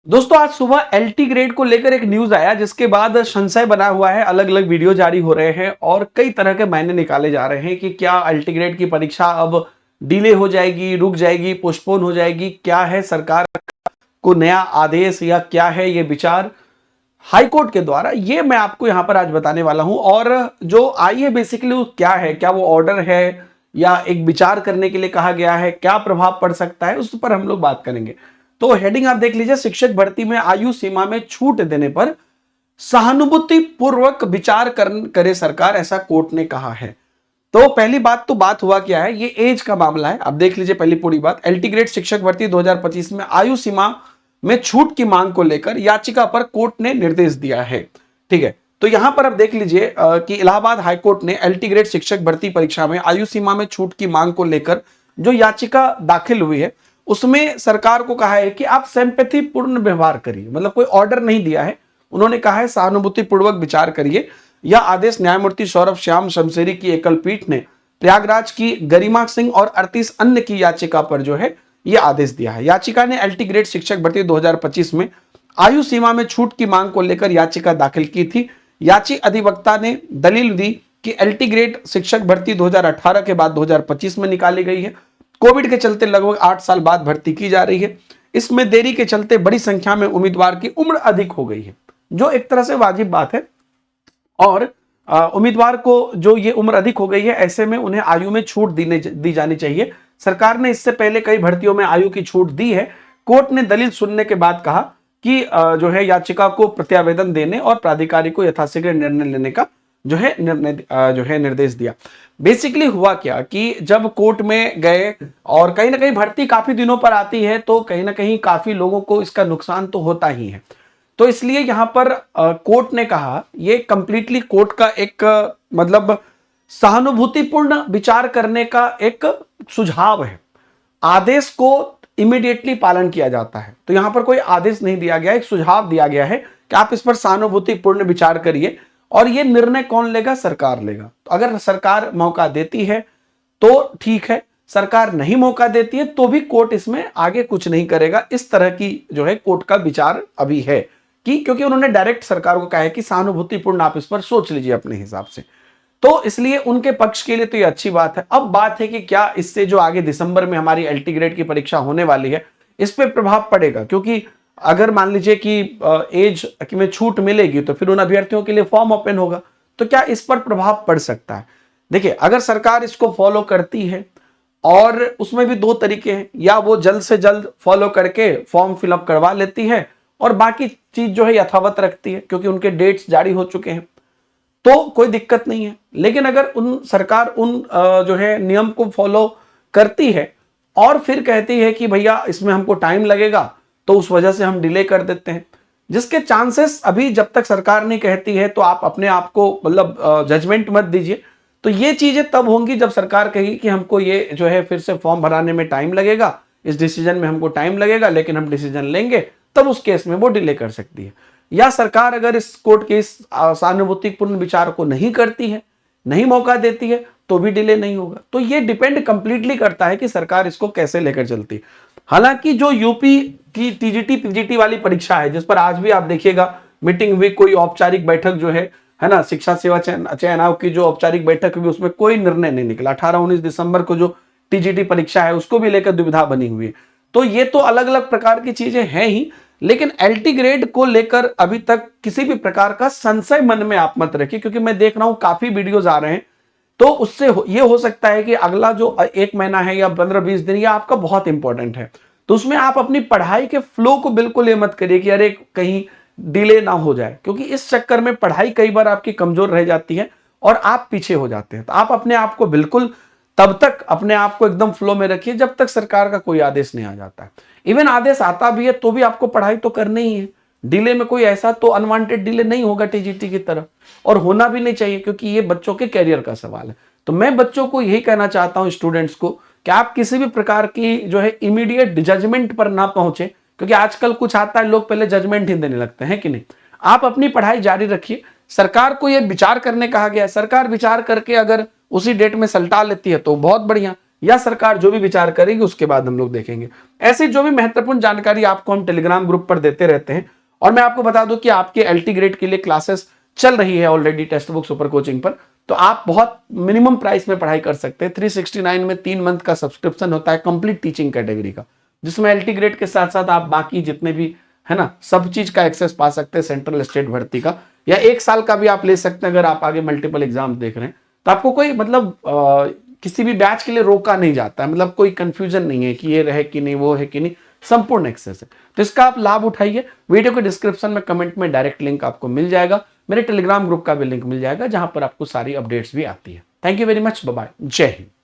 दोस्तों आज सुबह एलटी ग्रेड को लेकर एक न्यूज आया जिसके बाद संशय बना हुआ है। अलग अलग वीडियो जारी हो रहे हैं और कई तरह के मायने निकाले जा रहे हैं कि क्या एलटी ग्रेड की परीक्षा अब डिले हो जाएगी, रुक जाएगी, पोस्टपोन हो जाएगी, क्या है सरकार को नया आदेश या क्या है ये विचार हाईकोर्ट के द्वारा, ये मैं आपको यहां पर आज बताने वाला हूं। और जो आई है बेसिकली वो क्या है, क्या वो ऑर्डर है या एक विचार करने के लिए कहा गया है, क्या प्रभाव पड़ सकता है, उस पर हम लोग बात करेंगे। तो हेडिंग आप देख लीजिए, शिक्षक भर्ती में आयु सीमा में छूट देने पर सहानुभूति पूर्वक विचार करे सरकार, ऐसा कोर्ट ने कहा है। तो पहली बात तो बात हुआ क्या है, ये एज का मामला है। अब देख लीजिए पहली पूरी बात, एलटी ग्रेड शिक्षक भर्ती 2025 में आयु सीमा में छूट की मांग को लेकर याचिका पर कोर्ट ने निर्देश दिया है। ठीक है, तो यहां पर अब देख लीजिए कि इलाहाबाद हाईकोर्ट ने एलटी ग्रेड शिक्षक भर्ती परीक्षा में आयु सीमा में छूट की मांग को लेकर जो याचिका दाखिल हुई है उसमें सरकार को कहा है कि आप सिंपैथी पूर्ण व्यवहार करिए। मतलब कोई ऑर्डर नहीं दिया है, उन्होंने कहा है सहानुभूति पूर्वक विचार करिए। यह आदेश न्यायमूर्ति सौरभ श्याम शमशेरी की एकल पीठ ने प्रयागराज की गरिमा सिंह और 38 अन्य की याचिका पर जो है यह आदेश दिया है। याचिका ने एलटी ग्रेड शिक्षक भर्ती 2025 में आयु सीमा में छूट की मांग को लेकर याचिका दाखिल की थी। याची अधिवक्ता ने दलील दी कि एलटी ग्रेड शिक्षक भर्ती 2018 के बाद 2025 में निकाली गई है। कोविड के चलते लगभग 8 साल बाद भर्ती की जा रही है। इसमें देरी के चलते बड़ी संख्या में उम्मीदवार की उम्र अधिक हो गई है, जो एक तरह से वाजिब बात है। और उम्मीदवार को जो ये उम्र अधिक हो गई है, ऐसे में उन्हें आयु में छूट दी जानी चाहिए। सरकार ने इससे पहले कई भर्तियों में आयु की छूट दी है। कोर्ट ने दलील सुनने के बाद कहा कि जो है याचिका को प्रत्यावेदन देने और प्राधिकारी को यथाशीघ्र निर्णय लेने का जो है निर्देश दिया। बेसिकली हुआ क्या कि जब कोर्ट में गए और कहीं ना कहीं भर्ती काफी दिनों पर आती है तो कहीं ना कहीं काफी लोगों को इसका नुकसान तो होता ही है। तो इसलिए यहां पर कोर्ट ने कहा, ये कंप्लीटली कोर्ट का एक मतलब सहानुभूतिपूर्ण विचार करने का एक सुझाव है। आदेश को इमीडिएटली पालन किया जाता है, तो यहां पर कोई आदेश नहीं दिया गया, एक सुझाव दिया गया है कि आप इस पर सहानुभूतिपूर्ण विचार करिए। और ये निर्णय कौन लेगा? सरकार लेगा। तो अगर सरकार मौका देती है तो ठीक है, सरकार नहीं मौका देती है तो भी कोर्ट इसमें आगे कुछ नहीं करेगा। इस तरह की जो है कोर्ट का विचार अभी है कि क्योंकि उन्होंने डायरेक्ट सरकार को कहा है कि सहानुभूतिपूर्ण आप इस पर सोच लीजिए अपने हिसाब से। तो इसलिए उनके पक्ष के लिए तो ये अच्छी बात है। अब बात है कि क्या इससे जो आगे दिसंबर में हमारी एलटी ग्रेड की परीक्षा होने वाली है इस पे प्रभाव पड़ेगा? क्योंकि अगर मान लीजिए कि एज में छूट मिलेगी तो फिर उन अभ्यर्थियों के लिए फॉर्म ओपन होगा, तो क्या इस पर प्रभाव पड़ सकता है? देखिए, अगर सरकार इसको फॉलो करती है और उसमें भी दो तरीके हैं, या वो जल्द से जल्द फॉलो करके फॉर्म फिलअप करवा लेती है और बाकी चीज जो है यथावत रखती है क्योंकि उनके डेट्स जारी हो चुके हैं, तो कोई दिक्कत नहीं है। लेकिन अगर सरकार उन जो है नियम को फॉलो करती है और फिर कहती है कि भैया इसमें हमको टाइम लगेगा, तो उस वजह से हम डिले कर देते हैं, जिसके चांसेस अभी जब तक सरकार नहीं कहती है तो आप अपने आप को मतलब जजमेंट मत दीजिए। तो ये चीजें तब होंगी जब सरकार कहेगी कि हमको ये जो है फिर से फॉर्म भराने में टाइम लगेगा, इस डिसीजन में हमको टाइम लगेगा, लेकिन हम डिसीजन लेंगे, तब उस केस में वो डिले कर सकती है। या सरकार अगर इस कोर्ट के इस सहानुभूतिपूर्ण विचार को नहीं करती है, नहीं मौका देती है, तो भी डिले नहीं होगा। तो ये डिपेंड कंप्लीटली करता है कि सरकार इसको कैसे लेकर चलती है। हालांकि जो यूपी की टीजीटी पीजीटी वाली परीक्षा है, जिस पर आज भी आप देखिएगा मीटिंग हुई, कोई औपचारिक बैठक जो है ना, शिक्षा सेवा चयन आयोग की जो औपचारिक बैठक हुई उसमें कोई निर्णय नहीं निकला। 18-19 दिसंबर को जो टीजीटी परीक्षा है उसको भी लेकर दुविधा बनी हुई है। तो ये तो अलग अलग प्रकार की चीजें हैं ही, लेकिन एलटी ग्रेड को लेकर अभी तक किसी भी प्रकार का संशय मन में आप मत रखिए, क्योंकि मैं देख रहा हूं काफी वीडियोस आ रहे हैं। तो उससे ये हो सकता है कि अगला जो 1 महीना है या 15-20 दिन, या आपका बहुत इंपॉर्टेंट है, तो उसमें आप अपनी पढ़ाई के फ्लो को बिल्कुल ये मत करिए कि अरे कहीं डिले ना हो जाए, क्योंकि इस चक्कर में पढ़ाई कई बार आपकी कमजोर रह जाती है और आप पीछे हो जाते हैं। तो आप अपने आप को बिल्कुल तब तक अपने आप को एकदम फ्लो में रखिए जब तक सरकार का कोई आदेश नहीं आ जाता है। इवन आदेश आता भी है तो भी आपको पढ़ाई तो करनी ही है। डिले में कोई ऐसा तो अनवांटेड डिले नहीं होगा टीजीटी की तरह, और होना भी नहीं चाहिए, क्योंकि ये बच्चों के कैरियर का सवाल है। तो मैं बच्चों को यही कहना चाहता हूं, स्टूडेंट्स को, कि आप किसी भी प्रकार की जो है इमीडिएट जजमेंट पर ना पहुंचे, क्योंकि आजकल कुछ आता है लोग पहले जजमेंट ही देने लगते हैं कि नहीं। आप अपनी पढ़ाई जारी रखिए। सरकार को यह विचार करने कहा गया है, सरकार विचार करके अगर उसी डेट में सलटा लेती है तो बहुत बढ़िया, या सरकार जो भी विचार करेगी उसके बाद हम लोग देखेंगे। ऐसी जो भी महत्वपूर्ण जानकारी आपको हम टेलीग्राम ग्रुप पर देते रहते हैं। और मैं आपको बता दूं कि आपके एलटी ग्रेड के लिए क्लासेस चल रही है already text book super coaching पर, तो आप बहुत मिनिमम प्राइस में पढ़ाई कर सकते हैं। 369 में 3 मंथ का सब्सक्रिप्शन होता है कंप्लीट टीचिंग कैटेगरी का, जिसमें एलटी ग्रेड के साथ साथ आप बाकी जितने भी है ना सब चीज का एक्सेस पा सकते हैं, सेंट्रल स्टेट भर्ती का, या 1 साल का भी आप ले सकते हैं अगर आप आगे मल्टीपल एग्जाम देख रहे हैं। तो आपको कोई मतलब किसी भी बैच के लिए रोका नहीं जाता है, मतलब कोई कंफ्यूजन नहीं है कि ये रहे कि नहीं, वो है कि नहीं, संपूर्ण एक्सेस है। तो इसका आप लाभ उठाइए। वीडियो के डिस्क्रिप्शन में कमेंट में डायरेक्ट लिंक आपको मिल जाएगा, मेरे टेलीग्राम ग्रुप का भी लिंक मिल जाएगा जहां पर आपको सारी अपडेट्स भी आती है। Thank you very much, bye bye, जय हिंद।